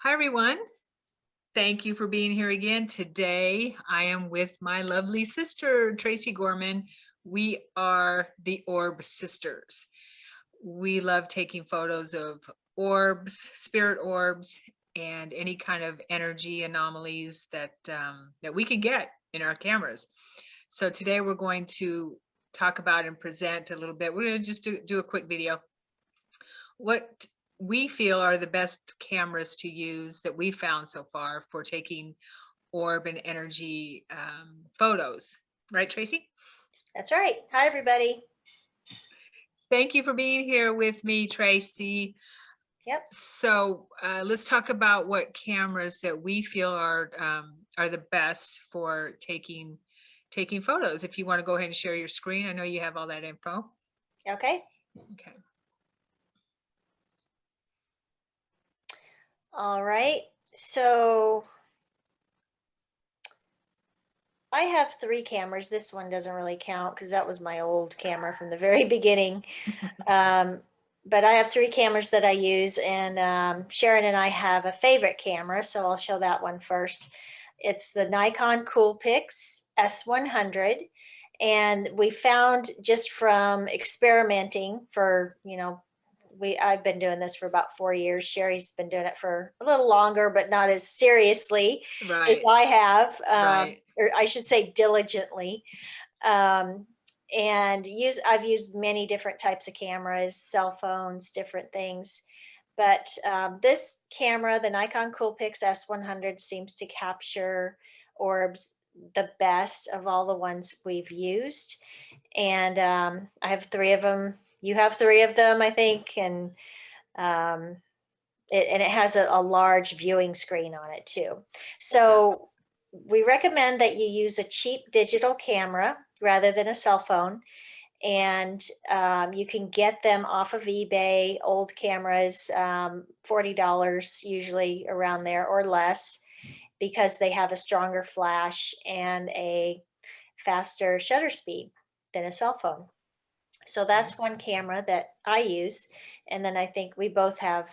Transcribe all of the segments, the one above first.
Hi, everyone. Thank you for being here again. Today, I am with my lovely sister, Tracy Gorman. We are the Orb Sisters. We love taking photos of orbs, spirit orbs, and any kind of energy anomalies that we can get in our cameras. So today we're going to talk about and present a little bit. We're going to just do a quick video. What we feel are the best cameras to use that we found so far for taking orb and energy photos. Right, Tracy? That's right. Hi, everybody. Thank you for being here with me, Tracy. Yep. So let's talk about what cameras that we feel are the best for taking photos. If you want to go ahead and share your screen, I know you have all that info. Okay. Okay. All right. So I have 3 cameras. This one doesn't really count because that was my old camera from the very beginning. But I have 3 cameras that I use, and Sharon and I have a favorite camera, so I'll show that one first. It's the Nikon Coolpix S100, and we found just from experimenting for, I've been doing this for about 4 years. Sherry's been doing it for a little longer, but not as seriously as Right. I have, Right. or I should say diligently. Um, and I've used many different types of cameras, cell phones, different things. But this camera, the Nikon Coolpix S100, seems to capture orbs the best of all the ones we've used. And I have 3 of them. You have 3 of them, I think, and um, it has a large viewing screen on it too. So we recommend that you use a cheap digital camera rather than a cell phone. And you can get them off of eBay, old cameras, $40 usually around there or less, because they have a stronger flash and a faster shutter speed than a cell phone. So that's one camera that I use. And then I think we both have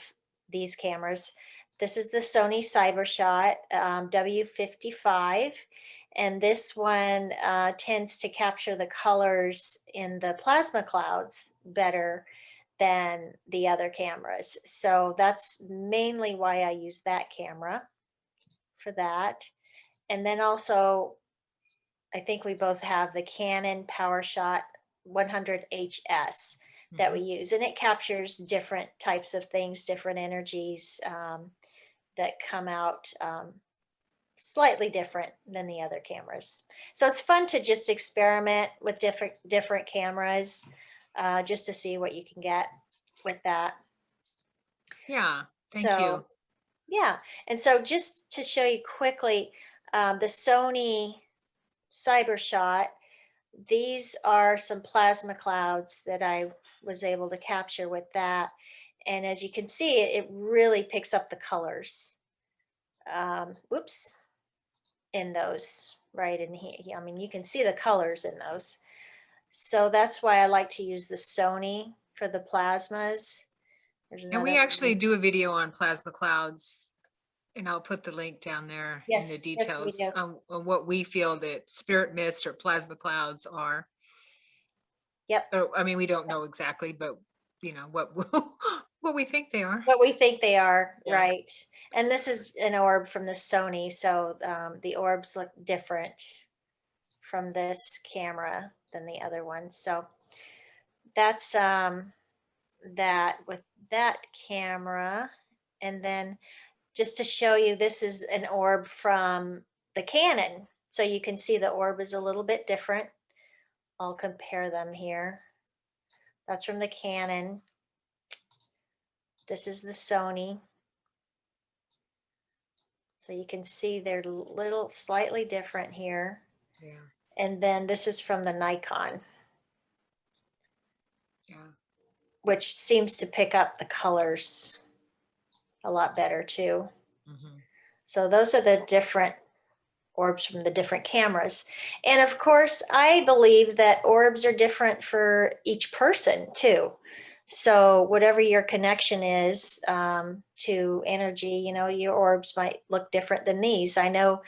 these cameras. This is the Sony CyberShot W55. And this one tends to capture the colors in the plasma clouds better than the other cameras. So that's mainly why I use that camera for that. And then also, I think we both have the Canon PowerShot 100HS that we use, and it captures different types of things, different energies that come out slightly different than the other cameras. So it's fun to just experiment with different cameras, just to see what you can get with that. Yeah. Thank you. So yeah, and so just to show you quickly, the Sony CyberShot, these are some plasma clouds that I was able to capture with that. And as you can see, it really picks up the colors. Whoops, in those right in here. I mean, you can see the colors in those. So that's why I like to use the Sony for the plasmas. There's And we another actually one. do a video on plasma clouds, and I'll put the link down there in the Yes, we details do. on what we feel that spirit mist or plasma clouds are. Yep. Oh, I mean, we don't know exactly, but what what we think they are. What we think they are, Yeah. right? And this is an orb from the Sony, so the orbs look different from this camera than the other one. So that's that with that camera. And then just to show you, this is an orb from the Canon. So you can see the orb is a little bit different. I'll compare them here. That's from the Canon. This is the Sony. So you can see they're little slightly different here. Yeah. And then this is from the Nikon. Yeah. Which seems to pick up the colors a lot better too. So those are the different orbs from the different cameras. And of course, I believe that orbs are different for each person too. So whatever your connection is to energy, you know, your orbs might look different than these. I know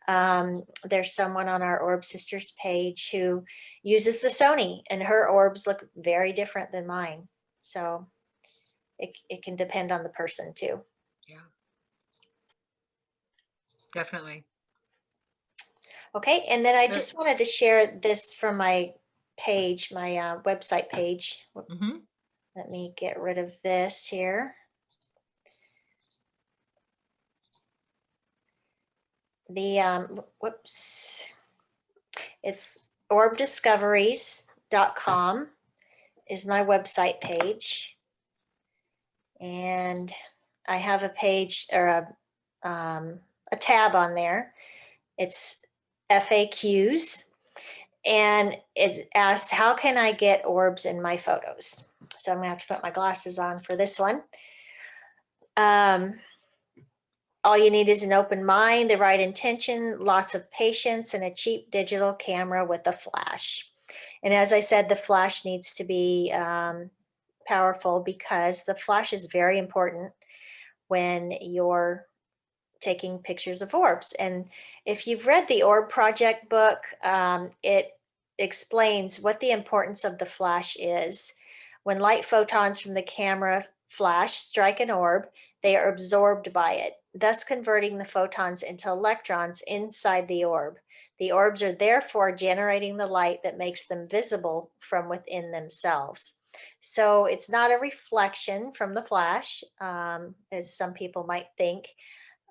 there's someone on our Orb Sisters page who uses the Sony, and her orbs look very different than mine. So it can depend on the person too. Yeah, definitely. Okay, and then I Uh, just wanted to share this from my page, my website page. mhm. Let me get rid of this here. The whoops, it's orbdiscoveries.com is my website page, and I have a page or a tab on there. It's FAQs, and it asks, how can I get orbs in my photos? So I'm gonna have to put my glasses on for this one. All you need is an open mind, the right intention, lots of patience, and a cheap digital camera with a flash. And as I said, the flash needs to be powerful, because the flash is very important when you're taking pictures of orbs. And if you've read the Orb Project book, it explains what the importance of the flash is. When light photons from the camera flash strike an orb, they are absorbed by it, thus converting the photons into electrons inside the orb. The orbs are therefore generating the light that makes them visible from within themselves. So it's not a reflection from the flash, as some people might think.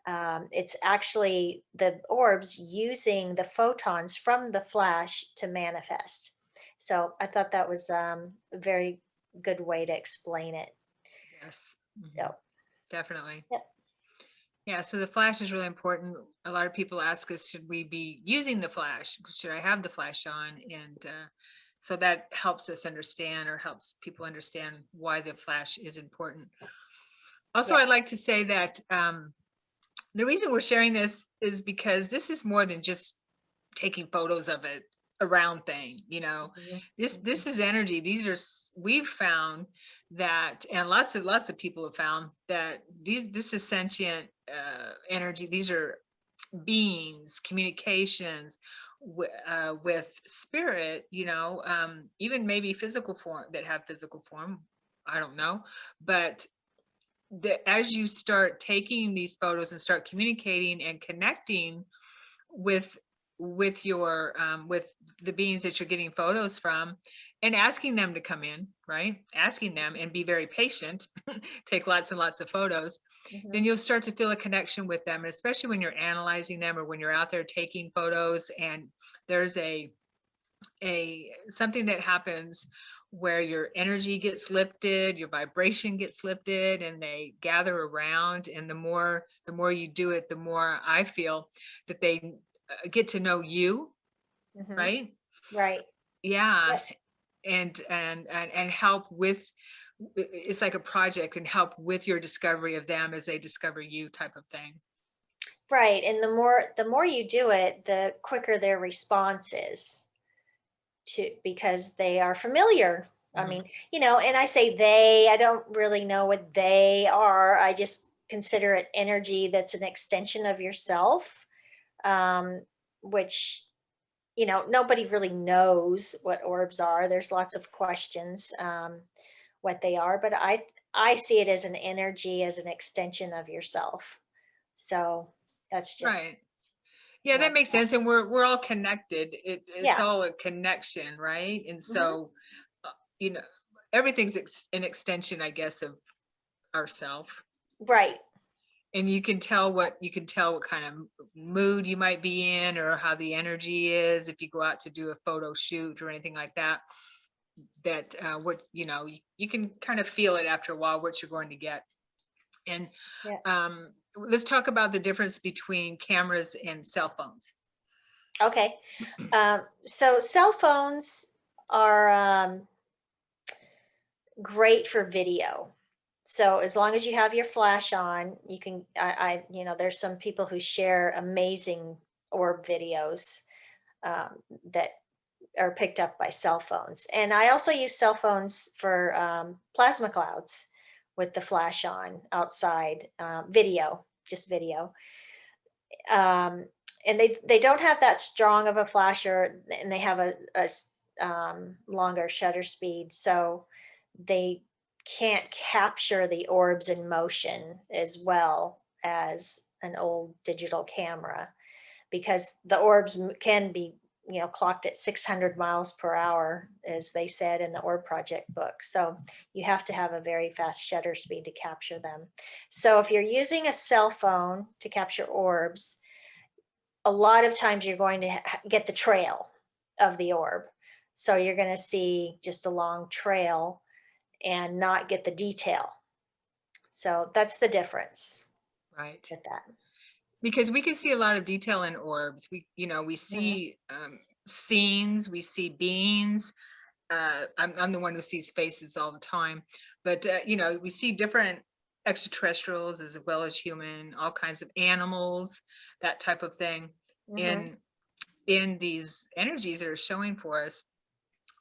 It's actually the orbs using the photons from the flash to manifest. So I thought that was a very good way to explain it. Yes, So, definitely. yep. Yeah, so the flash is really important. A lot of people ask us, should we be using the flash? Should I have the flash on? And so that helps us understand, or helps people understand why the flash is important. Also, Yeah. I'd like to say that the reason we're sharing this is because this is more than just taking photos of it around thing, you know. This is energy. These are we've found that, and lots of people have found that this is sentient energy. These are beings, communications with spirit, you know, even maybe physical form, that have physical form, I don't know. But as you start taking these photos and start communicating and connecting with your with the beings that you're getting photos from, and asking them to come in, right, asking them, and be very patient, take lots and lots of photos, then you'll start to feel a connection with them. And especially when you're analyzing them, or when you're out there taking photos, and there's a something that happens where your energy gets lifted, your vibration gets lifted, and they gather around. And the more you do it, the more I feel that they get to know you, Mm-hmm. right? Right. Yeah. Yep. And help with, it's like a project, and help with your discovery of them as they discover you, type of thing. Right. And the more you do it, the quicker their response is, to because they are familiar. I Mhm. mean, you know, and I say they, I don't really know what they are. I just consider it energy that's an extension of yourself, um, which, you know, nobody really knows what orbs are. There's lots of questions, what they are, but I see it as an energy, as an extension of yourself. So that's just Right. Yeah, what. that makes sense. And we're all connected. It's Yeah. all a connection, right? And Hmm. so, you know, everything's an extension, I guess, of ourself. Right. And you can tell what kind of mood you might be in, or how the energy is, if you go out to do a photo shoot or anything like that. That what you can kind of feel it after a while, what you're going to get. And Yeah. let's talk about the difference between cameras and cell phones. Okay. So cell phones are great for video. So as long as you have your flash on, you can, you know, there's some people who share amazing orb videos, that are picked up by cell phones. And I also use cell phones for plasma clouds with the flash on outside, video, just video. Um, and they don't have that strong of a flasher, and they have a longer shutter speed, so they can't capture the orbs in motion as well as an old digital camera, because the orbs can be, clocked at 600 miles per hour, as they said in the Orb Project book. So you have to have a very fast shutter speed to capture them. So if you're using a cell phone to capture orbs, a lot of times you're going to get the trail of the orb. So you're going to see just a long trail and not get the detail. So that's the difference Right. with that. Because we can see a lot of detail in orbs. We Mhm. see scenes, we see beings. I'm the one who sees faces all the time, but we see different extraterrestrials as well as human, all kinds of animals, that type of thing, Mhm. in these energies that are showing for us.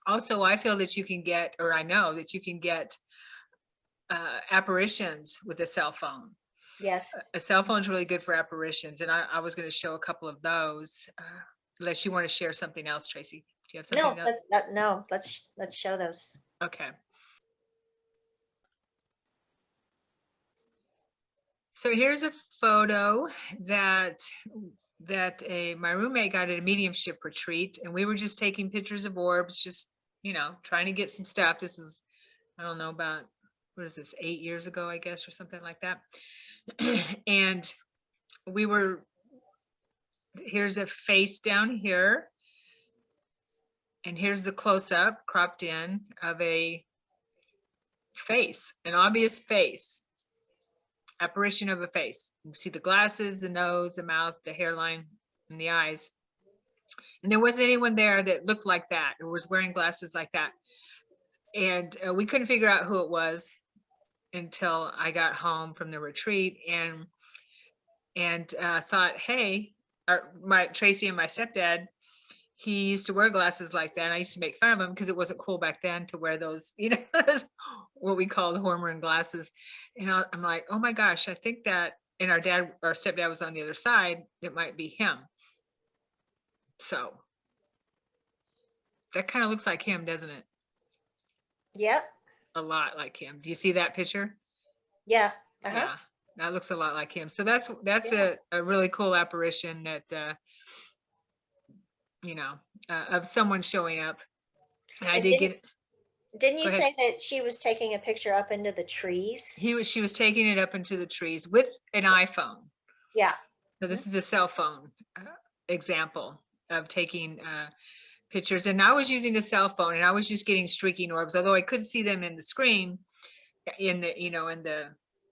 Also, I feel that you can get, or I know that you can get apparitions with a cell phone. Yes. A cell phone is really good for apparitions, and I was going to show a couple of those. Unless you want to share something else, Tracy. Do you have something No, else? no, let's show those. Okay. So here's a photo that my roommate got at a mediumship retreat, and we were just taking pictures of orbs, just trying to get some stuff. This is, I don't know, about, what is this, 8 years ago, I guess, or something like that. And here's a face down here, and here's the close-up cropped in of a face, an obvious face, apparition of a face. You see the glasses, the nose, the mouth, the hairline, and the eyes. And there wasn't anyone there that looked like that or was wearing glasses like that. And we couldn't figure out who it was until I got home from the retreat, and thought, hey, my Tracy and my stepdad, he used to wear glasses like that. And I used to make fun of him because it wasn't cool back then to wear those, what we call the Hormeran glasses. And I'm like, oh my gosh, I think that, and our stepdad was on the other side, it might be him. So that kind of looks like him, doesn't it? Yep. A lot like him. Do you see that picture? Yeah. Uh-huh. Yeah, that looks a lot like him. So that's Yeah. a really cool apparition that of someone showing up. And I And did get, didn't go you ahead. say that she was taking a picture up into the trees? She was taking it up into the trees with an iPhone. Yeah. So Mhm. this is a cell phone example of taking pictures. And I was using a cell phone, and I was just getting streaking orbs, although I could see them in the screen, in the,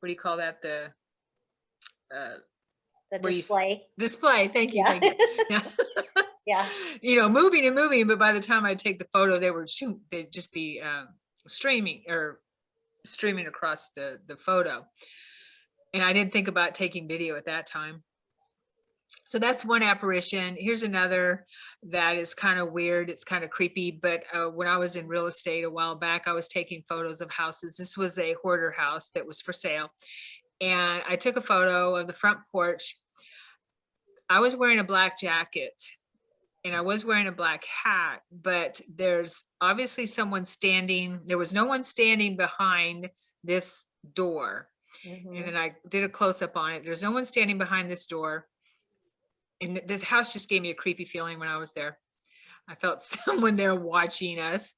what do you call that? The The where you display. display. Thank you, Yeah. thank you. Yeah. Yeah. Moving and moving, but by the time I take the photo, they'd just be streaming across the photo. And I didn't think about taking video at that time. So that's one apparition. Here's another that is kind of weird. It's kind of creepy, but when I was in real estate a while back, I was taking photos of houses. This was a hoarder house that was for sale. And I took a photo of the front porch. I was wearing a black jacket, and I was wearing a black hat, but there's obviously someone standing. There was no one standing behind this door. Mhm. And then I did a close up on it. There's no one standing behind this door. And this house just gave me a creepy feeling when I was there. I felt someone there watching us.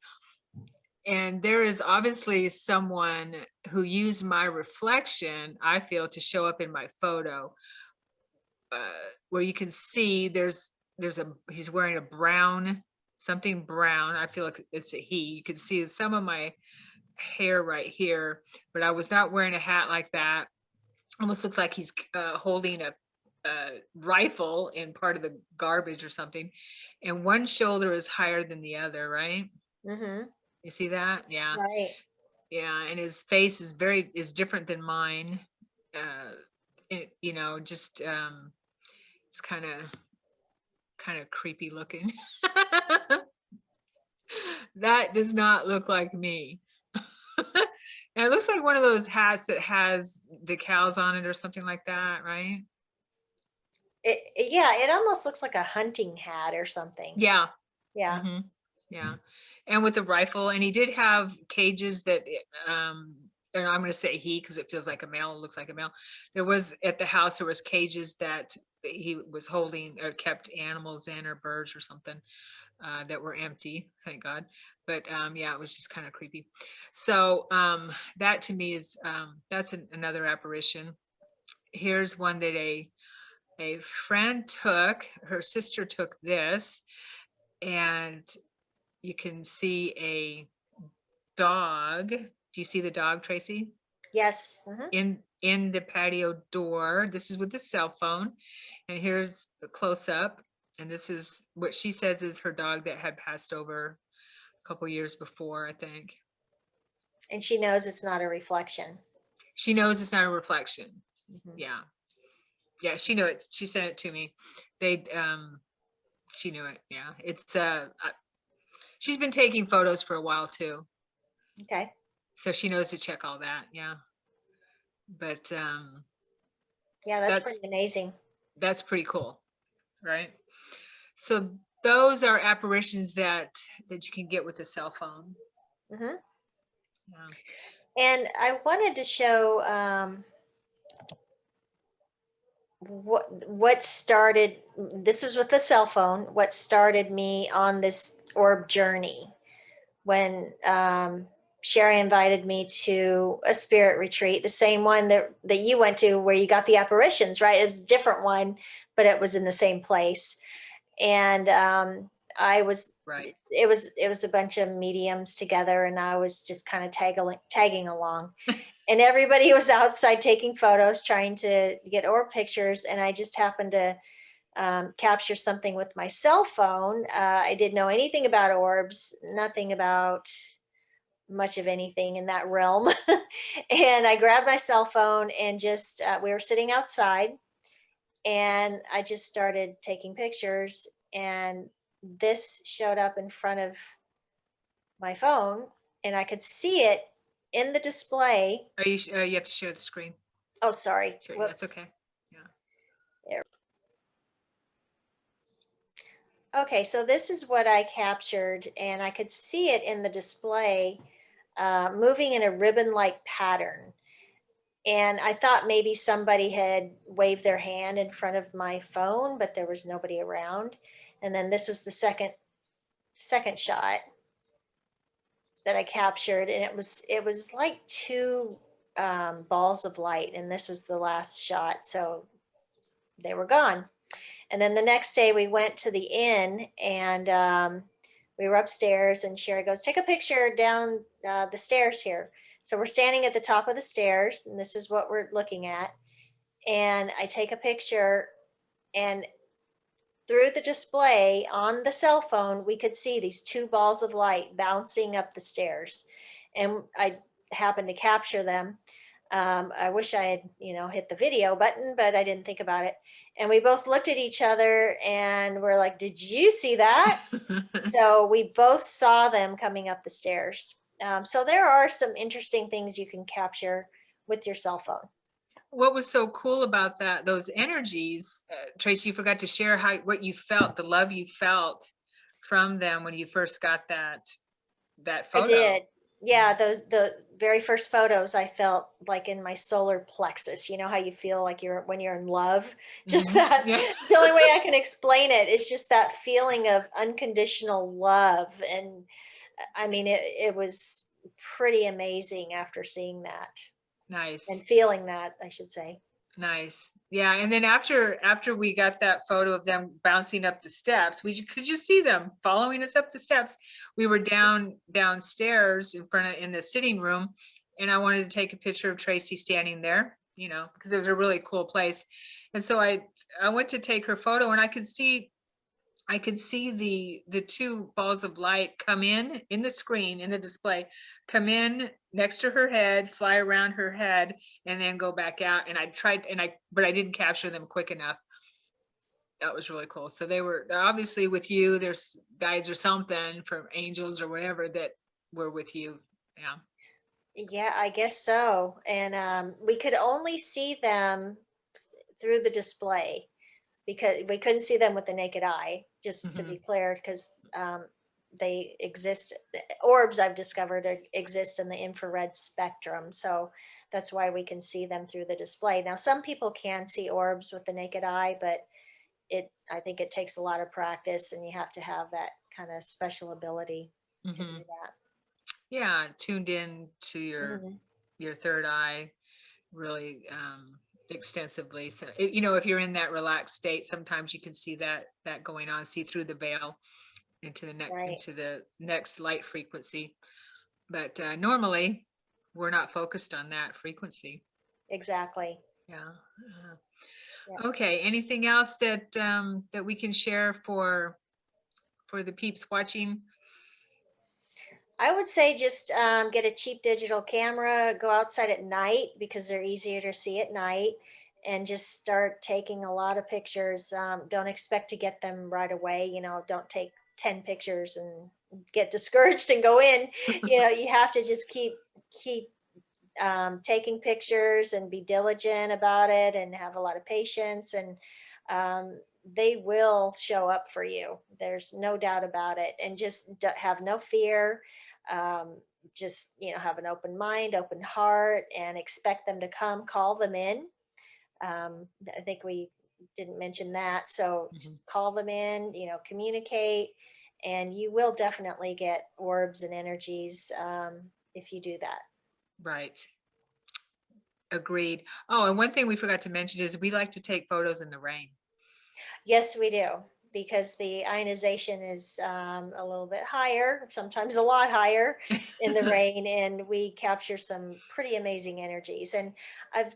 And there is obviously someone who used my reflection, I feel, to show up in my photo, where you can see he's wearing a brown, something brown. I feel like it's a he. You can see some of my hair right here, but I was not wearing a hat like that. Almost looks like he's holding a rifle in part of the garbage or something. And one shoulder is higher than the other, right? Mhm. You see that? Yeah. Right. Yeah. And his face is different than mine. Just it's kind of creepy looking. That does not look like me. And it looks like one of those hats that has decals on it or something like that, right? Yeah, it almost looks like a hunting hat or something. Yeah. Yeah. Hmm. Yeah. And with the rifle, and he did have cages that, and I'm going to say he because it feels like a male, it looks like a male. There was at the house, there was cages that he was holding or kept animals in or birds or something that were empty, thank God. But yeah, it was just kind of creepy. So that to me is, that's another apparition. Here's one that a friend took, her sister took this, and you can see a dog. Do you see the dog, Tracy? Yes. Hmm. In the patio door. This is with the cell phone. And here's a close up. And this is what she says is her dog that had passed over a couple years before, I think. And she knows it's not a reflection. She knows it's not a reflection. Hmm. Yeah. Yeah, she knew it. She sent it to me. They she knew it. Yeah. It's she's been taking photos for a while too. Okay. So she knows to check all that. Yeah. But Yeah, that's that's pretty amazing. that's pretty cool, right? So those are apparitions that you can get with a cell phone. Hmm. Yeah. And I wanted to show what started. This was with the cell phone. What started me on this orb journey when Sherry invited me to a spirit retreat, the same one that you went to where you got the apparitions, right? It was a different one, but it was in the same place. And I was Right. it was a bunch of mediums together, and I was just kind of tagging along. And everybody was outside taking photos, trying to get orb pictures, and I just happened to capture something with my cell phone. I didn't know anything about orbs, nothing about much of anything in that realm. And I grabbed my cell phone and just, we were sitting outside, and I just started taking pictures. And this showed up in front of my phone, and I could see it in the display. Are you you have to share the screen. Oh, sorry. Sure, that's Whoops. okay. Yeah. There. Okay, so this is what I captured, and I could see it in the display moving in a ribbon like pattern. And I thought maybe somebody had waved their hand in front of my phone, but there was nobody around. And then this was the second shot that I captured, and it was like two balls of light, and this was the last shot, so they were gone. And then the next day we went to the inn, and we were upstairs, and Sherry goes, "Take a picture down the stairs here." So we're standing at the top of the stairs, and this is what we're looking at. And I take a picture, and through the display on the cell phone, we could see these two balls of light bouncing up the stairs. And I happened to capture them. I wish I had, hit the video button, but I didn't think about it. And we both looked at each other and we're like, "Did you see that?" So we both saw them coming up the stairs. So there are some interesting things you can capture with your cell phone. What was so cool about those energies, Tracy, you forgot to share what you felt, the love you felt from them when you first got that I photo. did. Yeah, the very first photos I felt like in my solar plexus. You know how you feel like you're when you're in love? Just Mhm. that. Yeah. It's the only way I can explain it. It's just that feeling of unconditional love. And I mean it was pretty amazing after seeing that Nice. and feeling that, I should say. Nice. Yeah, and then after we got that photo of them bouncing up the steps, could just see them following us up the steps. We were downstairs in the sitting room, and I wanted to take a picture of Tracy standing there, because it was a really cool place. And so I went to take her photo, and I could see the two balls of light come in the screen, in the display, come in next to her head, fly around her head, and then go back out. And I tried, but I didn't capture them quick enough. That was really cool. So they're obviously with you. There's guides or something from angels or whatever that were with you. Yeah. Yeah, I guess so. And we could only see them through the display because we couldn't see them with the naked eye, just to Hmm. be clear, because they exist. Orbs, I've discovered, exist in the infrared spectrum. So that's why we can see them through the display. Now, some people can see orbs with the naked eye, but I think it takes a lot of practice and you have to have that kind of special ability to do Hmm. that. Yeah, tuned in to Mhm. your third eye really extensively. So if you're in that relaxed state, sometimes you can see that going on, see through the veil Right. into the next light frequency. But normally, we're not focused on that frequency. Exactly. Yeah. Yeah. Okay. Anything else that we can share for the peeps watching? I would say just get a cheap digital camera, go outside at night because they're easier to see at night, and just start taking a lot of pictures. Don't expect to get them right away. Don't take 10 pictures and get discouraged and go in. You have to just keep taking pictures and be diligent about it and have a lot of patience, and they will show up for you. There's no doubt about it. And just have no fear. um, just have an open mind, open heart, and expect them to come. Call them in. I think we didn't mention that, so Mhm. just call them in, communicate, and you will definitely get orbs and energies if you do that. Right. Agreed. Oh, and one thing we forgot to mention is we like to take photos in the rain. Yes, we do, because the ionization is a little bit higher, sometimes a lot higher in the rain, and we capture some pretty amazing energies. And I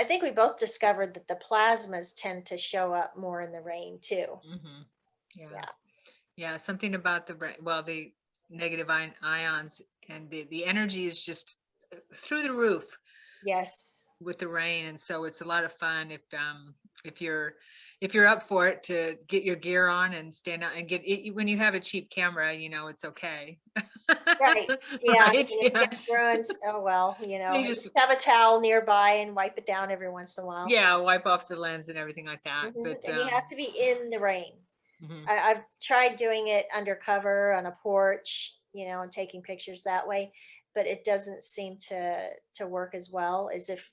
think we both discovered that the plasmas tend to show up more in the rain too. Hmm. Yeah. Yeah. Yeah. Something about the negative ions and the energy is just through the roof Yes. with the rain. And so it's a lot of fun if you're if you're up for it to get your gear on and stand out and get it when you have a cheap camera, it's okay. Right. Yeah. And Right? if it Yeah. gets ruined, oh well, You you just just have a towel nearby and wipe it down every once in a while. yeah, wipe off the lens and everything like that. But And you have to be in the rain. mhm. I've tried doing it undercover on a porch, and taking pictures that way, but it doesn't seem to work as well as if,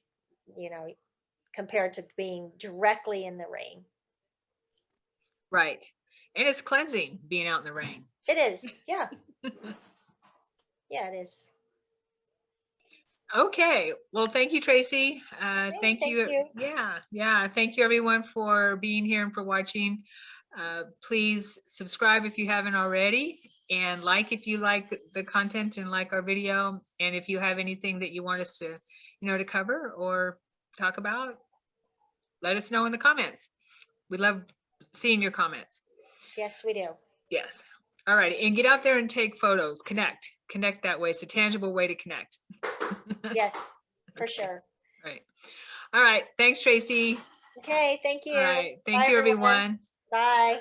you know, compared to being directly in the rain. Right. And it's cleansing being out in the rain. It is. Yeah. Yeah, it is. Okay. Well, thank you, Tracy. Okay, Thank thank you. you. Yeah. Yeah. Thank you, everyone, for being here and for watching. Please subscribe if you haven't already, and like if you like the content and like our video. And if you have anything that you want us to cover or talk about, let us know in the comments. We love seeing your comments. Yes, we do. Yes. All right. And get out there and take photos. Connect that way. It's a tangible way to connect. Yes, for Okay. sure. Right. All right. Thanks, Tracy. Okay, thank All you. right. Bye, Thank you, everyone. everyone. Bye.